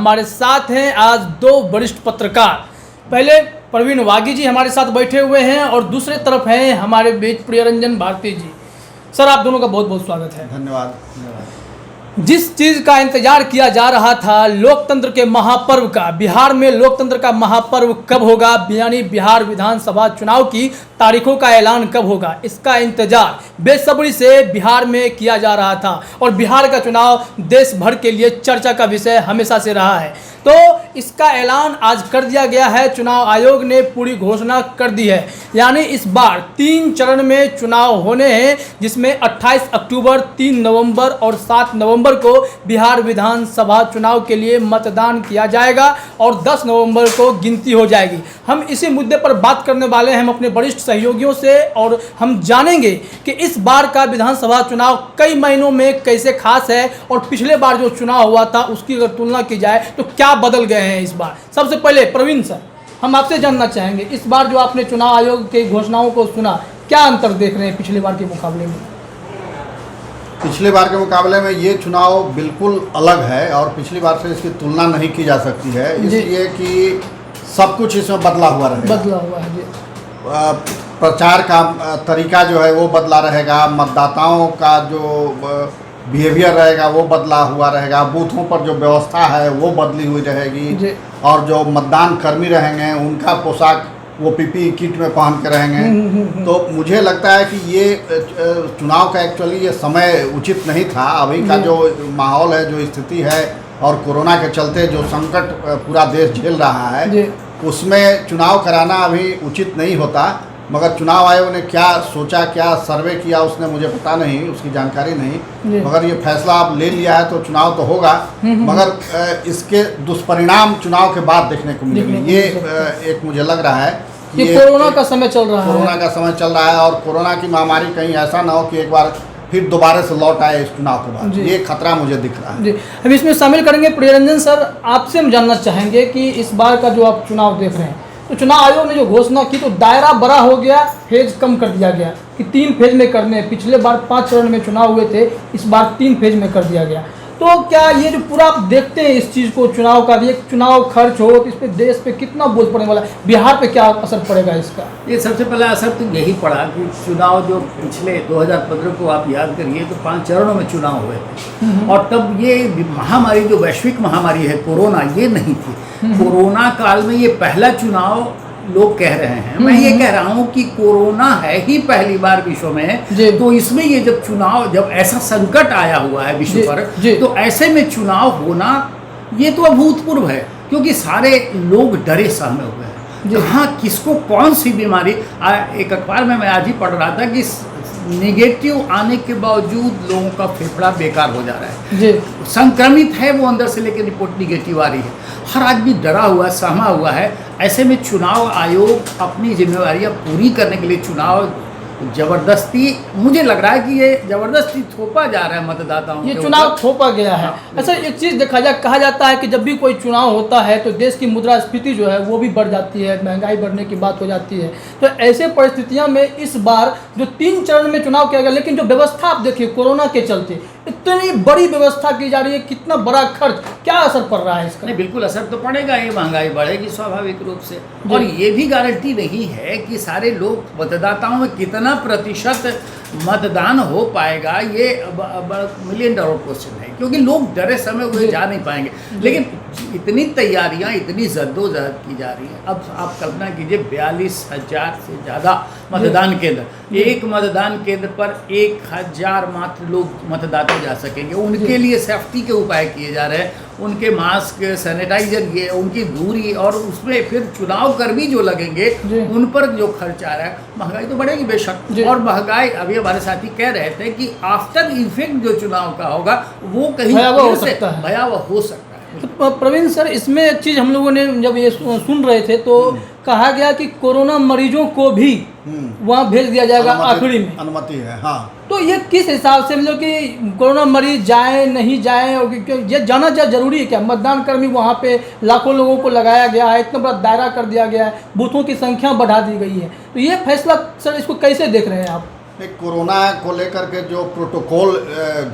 हमारे साथ हैं आज दो वरिष्ठ पत्रकार। पहले प्रवीण वागी जी हमारे साथ बैठे हुए हैं और दूसरे तरफ हैं हमारे बीच प्रियरंजन भारती जी। सर, आप दोनों का बहुत बहुत स्वागत है। धन्यवाद। जिस चीज़ का इंतजार किया जा रहा था, लोकतंत्र के महापर्व का, बिहार में लोकतंत्र का महापर्व कब होगा, यानी बिहार विधानसभा चुनाव की तारीखों का ऐलान कब होगा, इसका इंतजार बेसब्री से बिहार में किया जा रहा था। और बिहार का चुनाव देश भर के लिए चर्चा का विषय हमेशा से रहा है। तो इसका ऐलान आज कर दिया गया है। चुनाव आयोग ने पूरी घोषणा कर दी है, यानी इस बार 3 चरण में चुनाव होने हैं, जिसमें 28 अक्टूबर, 3 नवंबर और 7 नवंबर को बिहार विधानसभा चुनाव के लिए मतदान किया जाएगा और 10 नवंबर को गिनती हो जाएगी। हम इसी मुद्दे पर बात करने वाले हैं हम अपने वरिष्ठ सहयोगियों से, और हम जानेंगे कि इस बार का विधानसभा चुनाव कई महीनों में कैसे खास है और पिछले बार जो चुनाव हुआ था उसकी अगर तुलना की जाए तो क्या बदल गए हैं इस बार। सबसे पहले प्रवीण सर, हम आपसे जानना चाहेंगे, इस बार जो आपने चुनाव आयोग की घोषणाओं को सुना, क्या अंतर देख रहे हैं पिछले बार के मुकाबले में? पिछले बार के मुकाबले में ये चुनाव बिल्कुल अलग है और पिछली बार से इसकी तुलना नहीं की जा सकती है, इसलिए कि सब कुछ इसमें बदला हुआ है जी। प्रचार का तरीका जो है वो बदला रहेगा, मतदाताओं का जो बिहेवियर रहेगा वो बदला हुआ रहेगा, बूथों पर जो व्यवस्था है वो बदली हुई रहेगी, और जो मतदान कर्मी रहेंगे उनका पोशाक वो पीपीई किट में पहन के रहेंगे। तो मुझे लगता है कि ये चुनाव का एक्चुअली ये समय उचित नहीं था। अभी का जो माहौल है, जो स्थिति है, और कोरोना के चलते जो संकट पूरा देश झेल रहा है, उसमें चुनाव कराना अभी उचित नहीं होता। मगर चुनाव आयोग ने क्या सोचा, क्या सर्वे किया, उसने मुझे पता नहीं, उसकी जानकारी नहीं। मगर ये फैसला आप ले लिया है तो चुनाव तो होगा, मगर इसके दुष्परिणाम चुनाव के बाद देखने को मिलेंगे। ये एक मुझे लग रहा है कि कोरोना का समय चल रहा है, कोरोना का समय चल रहा है, और कोरोना की महामारी कहीं ऐसा ना हो कि एक बार फिर दोबारा से लौट आए इस चुनाव के बाद। ये खतरा मुझे दिख रहा है। अब इसमें शामिल करेंगे प्रियरंजन सर, आपसे हम जानना चाहेंगे कि इस बार का जो आप चुनाव देख रहे हैं, तो चुनाव आयोग ने जो घोषणा की तो दायरा बड़ा हो गया, फेज कम कर दिया गया कि 3 फेज में करने हैं। पिछले बार 5 चरण में चुनाव हुए थे, इस बार 3 फेज में कर दिया गया। तो क्या ये जो पूरा आप देखते हैं इस चीज़ को, चुनाव का भी एक चुनाव खर्च हो तो इस पे देश पे कितना बोझ पड़ने वाला है, बिहार पे क्या असर पड़ेगा इसका? ये सबसे पहला असर तो यही पड़ा कि चुनाव जो पिछले 2015 को आप याद करिए तो 5 चरणों में चुनाव हुए थे, और तब ये महामारी जो वैश्विक महामारी है कोरोना, ये नहीं थी। कोरोना काल में ये पहला चुनाव लोग कह रहे हैं, मैं ये कह रहा हूँ कि कोरोना है ही पहली बार विश्व में, तो इसमें ये जब चुनाव, जब ऐसा संकट आया हुआ है विश्व पर, तो ऐसे में चुनाव होना ये तो अभूतपूर्व है, क्योंकि सारे लोग डरे सहमे हुए हैं। हाँ, किसको कौन सी बीमारी, एक अखबार में मैं आज ही पढ़ रहा था कि नेगेटिव आने के बावजूद लोगों का फेफड़ा बेकार हो जा रहा है, संक्रमित है वो अंदर से, लेकिन रिपोर्ट निगेटिव आ रही है। हर आदमी डरा हुआ, सहमा हुआ है। ऐसे में चुनाव आयोग अपनी जिम्मेवारियां पूरी करने के लिए चुनाव जबरदस्ती, मुझे लग रहा है कि ये जबरदस्ती थोपा जा रहा है मतदाताओं, ये चुनाव थोपा गया है। अच्छा, एक चीज़ देखा जाए, कहा जाता है कि जब भी कोई चुनाव होता है तो देश की मुद्रास्फीति जो है वो भी बढ़ जाती है, महंगाई बढ़ने की बात हो जाती है। तो ऐसे परिस्थितियों में इस बार जो 3 चरण में चुनाव किया गया, लेकिन जो व्यवस्था आप देखिए कोरोना के चलते इतनी बड़ी व्यवस्था की जा रही है, कितना बड़ा खर्च, क्या असर पड़ रहा है इसका? नहीं, बिल्कुल असर तो पड़ेगा, ये महंगाई बढ़ेगी स्वाभाविक रूप से, और ये भी गारंटी नहीं है कि सारे लोग, मतदाताओं में कितना प्रतिशत मतदान हो पाएगा, ये $1 मिलियन क्वेश्चन है, क्योंकि लोग डरे समय हुए जा नहीं पाएंगे। लेकिन इतनी तैयारियां, इतनी जद्दोजहद की जा रही है। अब आप कल्पना कीजिए 42,000 से ज़्यादा मतदान केंद्र, एक मतदान केंद्र पर 1,000 मात्र लोग मतदाता जा सकेंगे। उनके लिए सेफ्टी के उपाय किए जा रहे हैं, उनके मास्क, सैनिटाइजर, ये उनकी दूरी, और उसमें फिर चुनाव कर्मी जो लगेंगे उन पर जो खर्च आ रहा है। महंगाई तो बढ़ेगी बेशक, और महंगाई, अभी हमारे साथी कह रहे थे कि आफ्टर इफेक्ट जो चुनाव का होगा वो कहीं भयावह हो सकता है। तो प्रवीण सर, इसमें एक चीज़ हम लोगों ने जब ये सुन रहे थे तो कहा गया कि कोरोना मरीजों को भी वहाँ भेज दिया जाएगा, आखिरी में अनुमति है। हाँ, तो ये किस हिसाब से, मतलब कि कोरोना मरीज जाए नहीं जाए, और ये जाना जरूरी है क्या? मतदान कर्मी वहाँ पे लाखों लोगों को लगाया गया है, इतना बड़ा दायरा कर दिया गया है, बूथों की संख्या बढ़ा दी गई है, तो ये फैसला सर इसको कैसे देख रहे हैं आप? कोरोना को लेकर के जो प्रोटोकॉल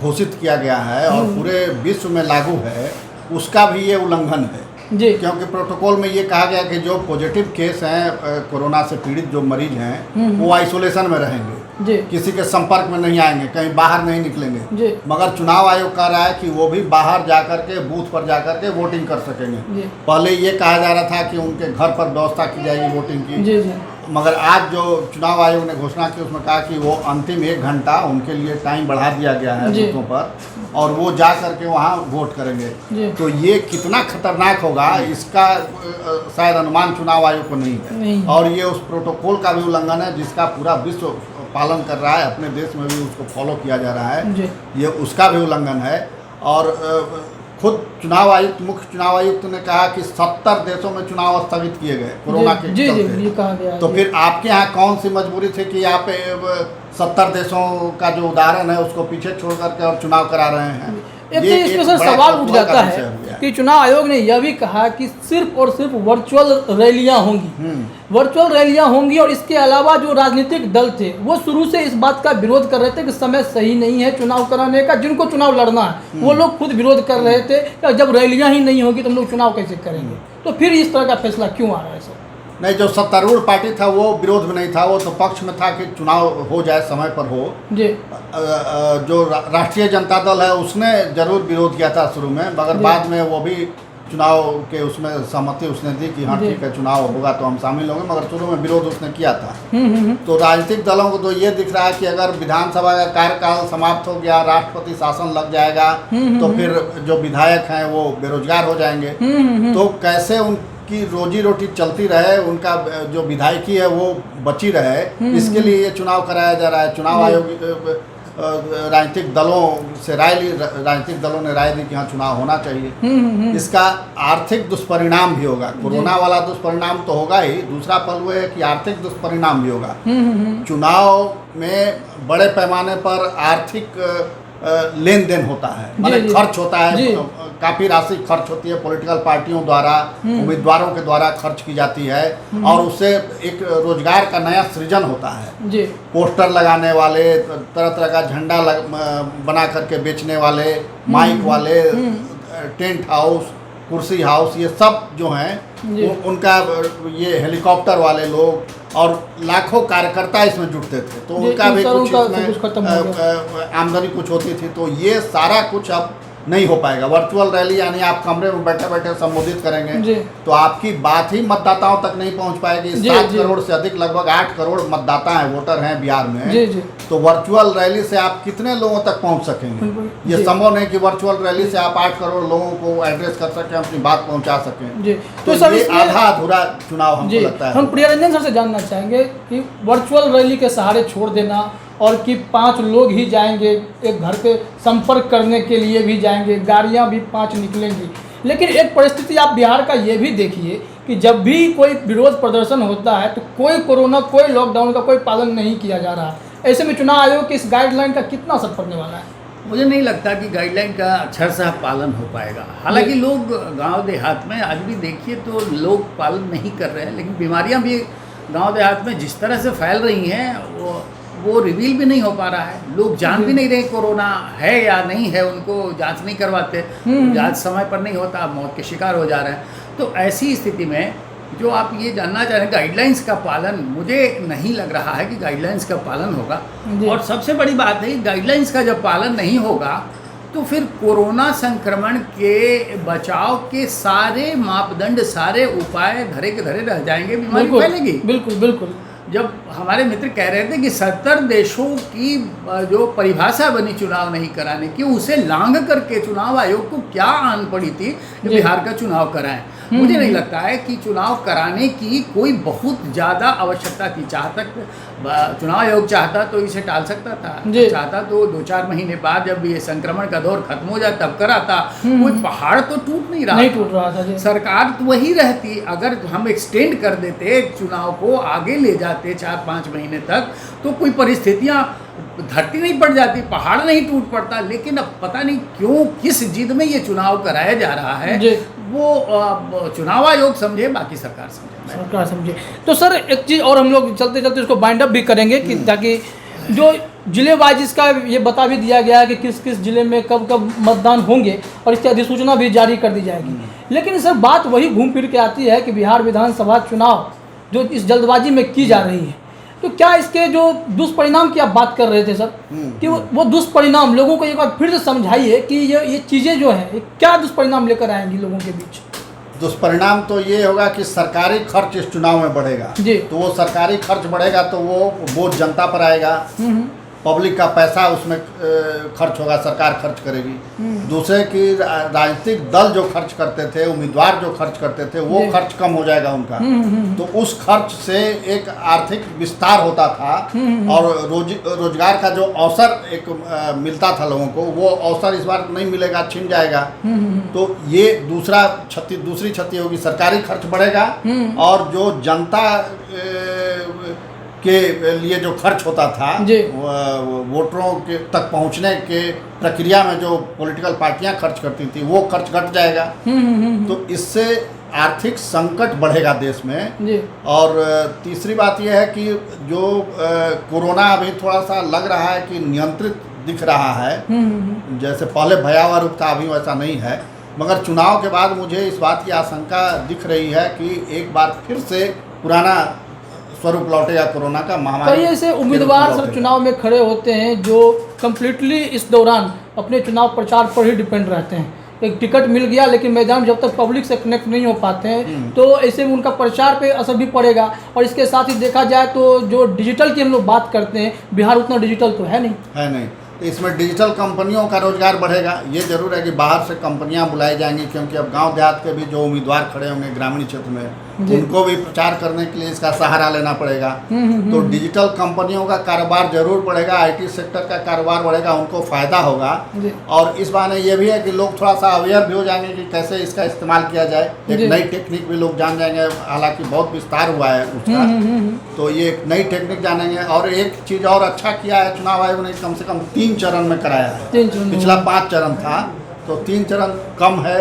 घोषित किया गया है और पूरे विश्व में लागू है, उसका भी ये उल्लंघन है। जी क्योंकि प्रोटोकॉल में ये कहा गया कि जो पॉजिटिव केस हैं कोरोना से पीड़ित जो मरीज हैं वो आइसोलेशन में रहेंगे, जी किसी के संपर्क में नहीं आएंगे, कहीं बाहर नहीं निकलेंगे। जी मगर चुनाव आयोग कह रहा है कि वो भी बाहर जाकर के बूथ पर जाकर के वोटिंग कर सकेंगे। जी पहले ये कहा जा रहा था कि उनके घर पर व्यवस्था की जाएगी वोटिंग की, जी जी मगर आज जो चुनाव आयोग ने घोषणा की उसमें कहा कि वो अंतिम 1 घंटा उनके लिए टाइम बढ़ा दिया गया है जी। बूथों पर, और वो जा करके वहाँ वोट करेंगे। जी तो ये कितना खतरनाक होगा इसका शायद अनुमान चुनाव आयोग को नहीं नहीं। है, और ये उस प्रोटोकॉल का भी उल्लंघन है जिसका पूरा विश्व पालन कर रहा है, अपने देश में भी उसको फॉलो किया जा रहा है, जी ये उसका भी उल्लंघन है। और खुद चुनाव आयुक्त, मुख्य चुनाव आयुक्त ने कहा कि 70 देशों में चुनाव स्थगित किए गए कोरोना के जी जी चलते। ये कहा गया है, तो जी। फिर आपके यहाँ कौन सी मजबूरी थी कि आप 70 देशों का जो उदाहरण है उसको पीछे छोड़ करके और चुनाव करा रहे हैं? एक ये तो इसमें सर बड़ा सवाल उठ कौतूहल जाता का है विषय हो गया। कि चुनाव आयोग ने यह भी कहा कि सिर्फ और सिर्फ वर्चुअल रैलियां होंगी, वर्चुअल रैलियां होंगी, और इसके अलावा जो राजनीतिक दल थे वो शुरू से इस बात का विरोध कर रहे थे कि समय सही नहीं है चुनाव कराने का, जिनको चुनाव लड़ना है वो लोग खुद विरोध कर रहे थे कि जब रैलियां ही नहीं होगी तो हम लोग चुनाव कैसे करेंगे। तो फिर इस तरह का फैसला क्यों आ रहा है सर? नहीं, जो सत्तारूढ़ पार्टी था वो विरोध में नहीं था, वो तो पक्ष में था कि चुनाव हो जाए, समय पर हो। जी जो राष्ट्रीय जनता दल है उसने जरूर विरोध किया था शुरू में, मगर जी। बाद में वो भी चुनाव के उसमें सहमति उसने दी कि हाँ जी। ठीक है चुनाव होगा तो हम शामिल होंगे, मगर शुरू में विरोध उसने किया था। हम्म। तो राजनीतिक दलों को तो ये दिख रहा है कि अगर विधानसभा का कार्यकाल समाप्त हो गया, राष्ट्रपति शासन लग जाएगा, तो फिर जो विधायक हैं वो बेरोजगार हो जाएंगे। तो कैसे उनकी रोजी रोटी चलती रहे, उनका जो विधायकी है वो बची रहे, इसके लिए ये चुनाव कराया जा रहा है। चुनाव आयोग राजनीतिक दलों से राय ली, राजनीतिक दलों ने राय दी कि हाँ चुनाव होना चाहिए। इसका आर्थिक दुष्परिणाम भी होगा, कोरोना वाला दुष्परिणाम तो होगा ही, दूसरा पहलू है कि आर्थिक दुष्परिणाम भी होगा। चुनाव में बड़े पैमाने पर आर्थिक लेन देन होता है, माने जी। खर्च होता जी। है, काफ़ी राशि खर्च होती है, पॉलिटिकल पार्टियों द्वारा, उम्मीदवारों के द्वारा खर्च की जाती है, और उससे एक रोजगार का नया सृजन होता है। जी पोस्टर लगाने वाले, तरह तरह का झंडा बना करके बेचने वाले, माइक वाले, टेंट हाउस, कुर्सी हाउस, ये सब जो हैं उनका, ये हेलीकॉप्टर वाले लोग और लाखों कार्यकर्ता इसमें जुटते थे, तो जी, उनका भी सर, कुछ उनका सब कुछ इसमें खत्म हो गया। आमदनी कुछ होती थी। तो ये सारा कुछ अब नहीं हो पाएगा। वर्चुअल रैली यानी आप कमरे में बैठे बैठे संबोधित करेंगे जी। तो आपकी बात ही मतदाताओं तक नहीं पहुंच पाएगी। जी, 7 जी। करोड़ से अधिक, लगभग 8 करोड़ मतदाता हैं, वोटर हैं बिहार में। जी जी तो वर्चुअल रैली से आप कितने लोगों तक पहुंच सकेंगे? बिल्कुल, ये जी। संभव नहीं कि वर्चुअल रैली से आप 8 करोड़ लोगों को एड्रेस कर सकें, अपनी बात पहुंचा सकें। जी तो सर ये इसमें- आधा अधूरा चुनाव हमको जी लगता है। हम प्रियरंजन सर से जानना चाहेंगे कि वर्चुअल रैली के सहारे छोड़ देना, और कि 5 लोग ही जाएंगे, एक घर पे संपर्क करने के लिए भी जाएंगे, गाड़ियां भी 5 निकलेंगी, लेकिन एक परिस्थिति आप बिहार का ये भी देखिए कि जब भी कोई विरोध प्रदर्शन होता है तो कोई कोरोना, कोई लॉकडाउन का कोई पालन नहीं किया जा रहा। ऐसे में चुनाव आयोग की इस गाइडलाइन का कितना असर पड़ने वाला है? मुझे नहीं लगता कि गाइडलाइन का अच्छा सा पालन हो पाएगा। हालांकि लोग गांव देहात में आज भी देखिए तो लोग पालन नहीं कर रहे हैं, लेकिन बीमारियां भी गांव देहात में जिस तरह से फैल रही हैं वो रिवील भी नहीं हो पा रहा है। लोग जान भी नहीं रहे कोरोना है या नहीं है, उनको जांच नहीं करवाते, जांच समय पर नहीं होता, मौत के शिकार हो जा रहे हैं। तो ऐसी स्थिति में जो आप ये जानना चाह रहे हैं गाइडलाइंस का पालन, मुझे नहीं लग रहा है कि गाइडलाइंस का पालन होगा। जी। और सबसे बड़ी बात है गाइडलाइंस का जब पालन नहीं होगा तो फिर कोरोना संक्रमण के बचाव के सारे मापदंड, सारे उपाय धरे के धरे रह जाएंगे, बीमारी फैलेगी। बिल्कुल बिल्कुल। जब हमारे मित्र कह रहे थे कि 70 देशों की जो परिभाषा बनी चुनाव नहीं कराने की, उसे लांघ करके चुनाव आयोग को क्या आन पड़ी थी कि बिहार का चुनाव कराएं। मुझे नहीं लगता है कि चुनाव कराने की कोई बहुत ज़्यादा आवश्यकता थी। चुनाव आयोग चाहता तो इसे टाल सकता था, चाहता तो 2-4 महीने बाद जब ये संक्रमण का दौर खत्म हो जाए तब कराता। कोई पहाड़ तो टूट नहीं रहा था जी। सरकार तो वही रहती, अगर हम एक्सटेंड कर देते चुनाव को, आगे ले जाते 4-5 महीने तक, तो कोई परिस्थितियाँ, धरती नहीं पड़ जाती, पहाड़ नहीं टूट पड़ता। लेकिन अब पता नहीं क्यों, किस जिद में ये चुनाव कराया जा रहा है, वो चुनाव आयोग समझे, बाकी सरकार समझे। तो सर एक चीज़ और हम लोग चलते चलते इसको बाइंड अप भी करेंगे कि ताकि जो जिले वाइज इसका ये बता भी दिया गया है कि किस किस जिले में कब कब मतदान होंगे और इसकी अधिसूचना भी जारी कर दी जाएगी। लेकिन सर बात वही घूम फिर के आती है कि बिहार विधानसभा चुनाव जो इस जल्दबाजी में की जा रही है, तो क्या इसके जो दुष्परिणाम की आप बात कर रहे थे सर, कि वो दुष्परिणाम लोगों को एक बार फिर से समझाइए कि ये चीज़ें जो हैं क्या दुष्परिणाम लेकर आएंगी लोगों के बीच। दुष्परिणाम तो ये होगा कि सरकारी खर्च इस चुनाव में बढ़ेगा जी। तो वो सरकारी खर्च बढ़ेगा तो वो बोझ जनता पर आएगा, पब्लिक का पैसा उसमें खर्च होगा, सरकार खर्च करेगी। दूसरे की राजनीतिक दल जो खर्च करते थे, उम्मीदवार जो खर्च करते थे, वो खर्च कम हो जाएगा उनका। तो उस खर्च से एक आर्थिक विस्तार होता था और रोजगार का जो अवसर एक मिलता था लोगों को, वो अवसर इस बार नहीं मिलेगा, छिन जाएगा। तो ये दूसरी क्षति होगी, सरकारी खर्च बढ़ेगा और जो जनता के लिए जो खर्च होता था वोटरों के तक पहुंचने के प्रक्रिया में जो पॉलिटिकल पार्टियां खर्च करती थी वो खर्च घट जाएगा। तो इससे आर्थिक संकट बढ़ेगा देश में। और तीसरी बात यह है कि जो कोरोना अभी थोड़ा सा लग रहा है कि नियंत्रित दिख रहा है, जैसे पहले भयावह रूप था अभी वैसा नहीं है, मगर चुनाव के बाद मुझे इस बात की आशंका दिख रही है कि एक बार फिर से पुराना स्वरूप लौटेगा कोरोना का, महामारी। कई ऐसे उम्मीदवार सर चुनाव में खड़े होते हैं जो कम्प्लीटली इस दौरान अपने चुनाव प्रचार पर ही डिपेंड रहते हैं। एक टिकट मिल गया लेकिन मैदान जब तक पब्लिक से कनेक्ट नहीं हो पाते हैं तो ऐसे में उनका प्रचार पे असर भी पड़ेगा। और इसके साथ ही देखा जाए तो जो डिजिटल की हम लोग बात करते हैं, बिहार उतना डिजिटल तो है नहीं। तो इसमें डिजिटल कंपनियों का रोजगार बढ़ेगा। ये जरूर है कि बाहर से कंपनियां बुलाई जाएंगी, क्योंकि अब गांव देहात के भी जो उम्मीदवार खड़े होंगे ग्रामीण क्षेत्र में, उनको भी प्रचार करने के लिए इसका सहारा लेना पड़ेगा। तो डिजिटल कंपनियों का कारोबार जरूर बढ़ेगा, आईटी सेक्टर का कारोबार बढ़ेगा, उनको फ़ायदा होगा। और इस बहाने ये भी है कि लोग थोड़ा सा अवेयर भी हो जाएंगे कि कैसे इसका इस्तेमाल किया जाए। एक नई टेक्निक भी लोग जान जाएंगे, हालांकि बहुत विस्तार हुआ है उसका, तो ये एक नई टेक्निक जानेंगे। और एक चीज़ और अच्छा किया है चुनाव आयोग ने, कम से कम 3 चरण में कराया है। पिछला 5 चरण था, तो 3 चरण कम है,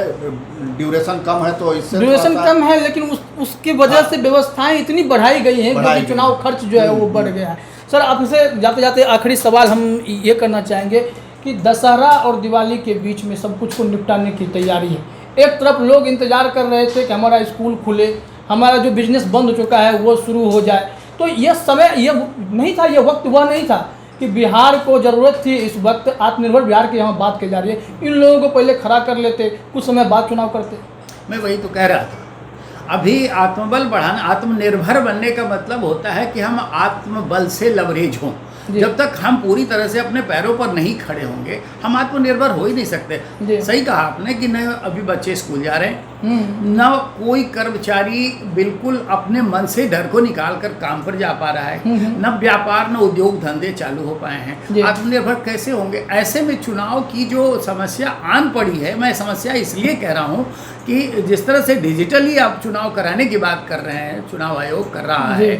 ड्यूरेशन कम है, तो इससे ड्यूरेशन कम है, लेकिन उसकी वजह से व्यवस्थाएं इतनी बढ़ाई गई हैं कि चुनाव खर्च जो है वो बढ़ गया है। सर आपसे जाते जाते आखिरी सवाल हम ये करना चाहेंगे कि दशहरा और दिवाली के बीच में सब कुछ को निपटाने की तैयारी है। एक तरफ लोग इंतजार कर रहे थे कि हमारा स्कूल खुले, हमारा जो बिजनेस बंद हो चुका है वो शुरू हो जाए, तो यह समय ये नहीं था, ये वक्त हुआ नहीं था कि बिहार को ज़रूरत थी इस वक्त आत्मनिर्भर बिहार की यहाँ बात की जा रही है, इन लोगों को पहले खड़ा कर लेते, कुछ समय बाद चुनाव करते। मैं वही तो कह रहा था, अभी आत्मबल बढ़ाना, आत्मनिर्भर बनने का मतलब होता है कि हम आत्मबल से लवरेज हों। जब तक हम पूरी तरह से अपने पैरों पर नहीं खड़े होंगे हम आत्मनिर्भर हो ही नहीं सकते। सही कहा आपने कि न अभी बच्चे स्कूल जा रहे हैं, न कोई कर्मचारी बिल्कुल अपने मन से डर को निकाल कर काम पर जा पा रहा है, न व्यापार न उद्योग धंधे चालू हो पाए हैं। आत्मनिर्भर कैसे होंगे? ऐसे में चुनाव की जो समस्या आन पड़ी है, मैं समस्या इसलिए कह रहा हूँ कि जिस तरह से डिजिटली आप चुनाव कराने की बात कर रहे हैं, चुनाव आयोग कर रहा है,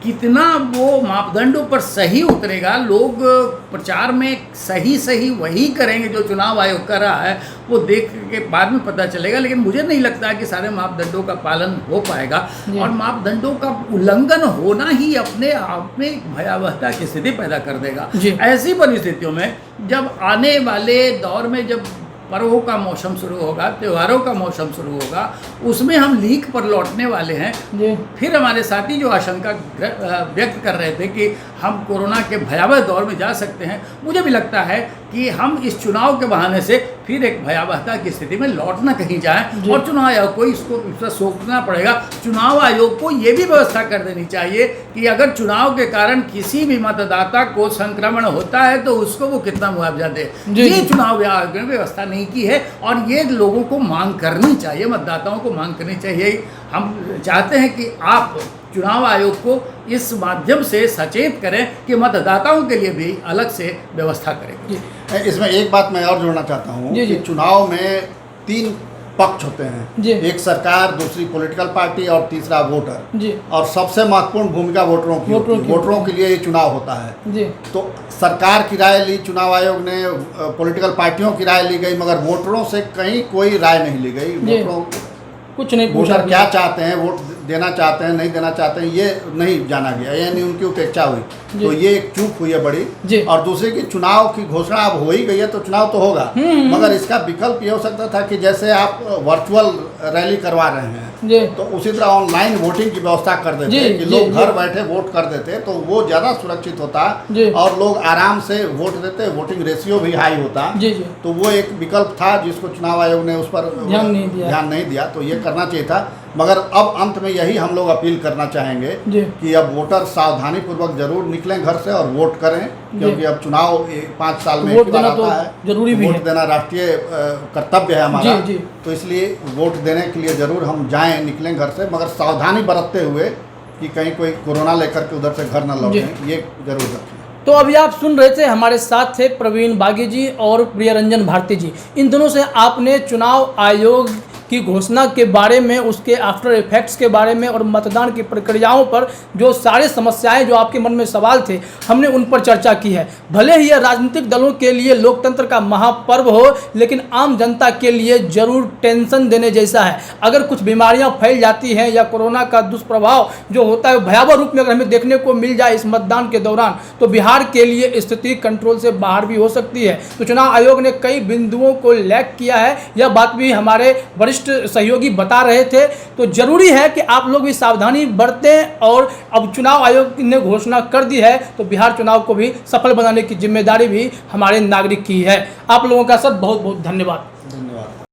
कितना वो मापदंडों पर सही उतरेगा, लोग प्रचार में सही वही करेंगे जो चुनाव आयोग कर रहा है, वो देख के बाद में पता चलेगा। लेकिन मुझे नहीं लगता कि सारे मापदंडों का पालन हो पाएगा, और मापदंडों का उल्लंघन होना ही अपने आप में एक भयावहता की स्थिति पैदा कर देगा। ऐसी परिस्थितियों में जब आने वाले दौर में जब पर्वों का मौसम शुरू होगा, त्योहारों का मौसम शुरू होगा, उसमें हम लीक पर लौटने वाले हैं। फिर हमारे साथी जो आशंका व्यक्त कर रहे थे कि हम कोरोना के भयावह दौर में जा सकते हैं, मुझे भी लगता है कि हम इस चुनाव के बहाने से फिर एक भयावहता की स्थिति में लौट ना कहीं जाएं, और चुनाव आयोग को इसको सोचना पड़ेगा। चुनाव आयोग को ये भी व्यवस्था कर देनी चाहिए कि अगर चुनाव के कारण किसी भी मतदाता को संक्रमण होता है तो उसको वो कितना मुआवजा दे। ये चुनाव आयोग ने व्यवस्था नहीं की है, और ये लोगों को मांग करनी चाहिए, मतदाताओं को मांग करनी चाहिए। हम चाहते हैं कि आप चुनाव आयोग को इस माध्यम से सचेत करें कि मतदाताओं के लिए भी अलग से व्यवस्था करें। इसमें एक बात मैं और जोड़ना चाहता हूँ कि चुनाव में 3 पक्ष होते हैं, एक सरकार, दूसरी पॉलिटिकल पार्टी और तीसरा वोटर। और सबसे महत्वपूर्ण भूमिका वोटरों के लिए ये चुनाव होता है। तो सरकार की राय ली चुनाव आयोग ने, पॉलिटिकल पार्टियों की राय ली गई, मगर वोटरों से कहीं कोई राय नहीं ली गई। वोटरों कुछ नहीं पूछा, क्या चाहते हैं, वोट देना चाहते हैं नहीं देना चाहते हैं, ये नहीं जाना गया, यानी उनकी उपेक्षा हुई। तो ये एक चूक हुई है जी। बड़ी। और दूसरे की चुनाव की घोषणा अब हो ही गई है तो चुनाव तो होगा, मगर इसका विकल्प ये हो सकता था कि जैसे आप वर्चुअल रैली करवा रहे हैं जी तो उसी तरह ऑनलाइन वोटिंग की व्यवस्था कर जी, देते कि जी, लोग जी। घर बैठे वोट कर देते तो वो ज़्यादा सुरक्षित होता जी। और लोग आराम से वोट देते, वोटिंग रेशियो भी हाई होता। जी जी तो वो एक विकल्प था जिसको चुनाव आयोग ने उस पर ध्यान नहीं दिया। तो ये करना चाहिए था। मगर अब अंत में यही हम लोग अपील करना चाहेंगे जी। कि अब वोटर सावधानी पूर्वक जरूर निकलें घर से और वोट करें, क्योंकि अब चुनाव 5 साल में वोट एक बार देना तो आता है। जरूरी भी वोट है। देना राष्ट्रीय कर्तव्य है हमारा। जी, जी। तो इसलिए वोट देने के लिए जरूर हम जाएं, निकलें घर से, मगर सावधानी बरतते हुए कि कहीं कोई कोरोना लेकर के उधर से घर न लौटें, ये जरूर रखें। तो अभी आप सुन रहे थे, हमारे साथ थे प्रवीण बागी जी और प्रियरंजन भारती जी। इन दोनों से आपने चुनाव आयोग की घोषणा के बारे में, उसके आफ्टर इफेक्ट्स के बारे में और मतदान की प्रक्रियाओं पर जो सारे समस्याएं जो आपके मन में सवाल थे, हमने उन पर चर्चा की है। भले ही यह राजनीतिक दलों के लिए लोकतंत्र का महापर्व हो, लेकिन आम जनता के लिए जरूर टेंशन देने जैसा है। अगर कुछ बीमारियां फैल जाती हैं या कोरोना का दुष्प्रभाव जो होता है भयावह रूप में अगर हमें देखने को मिल जाए इस मतदान के दौरान, तो बिहार के लिए स्थिति कंट्रोल से बाहर भी हो सकती है। तो चुनाव आयोग ने कई बिंदुओं को लैग किया है, यह बात भी हमारे वरिष्ठ सहयोगी बता रहे थे। तो जरूरी है कि आप लोग भी सावधानी बरतें, और अब चुनाव आयोग ने घोषणा कर दी है तो बिहार चुनाव को भी सफल बनाने की जिम्मेदारी भी हमारे नागरिक की है। आप लोगों का सब बहुत बहुत धन्यवाद।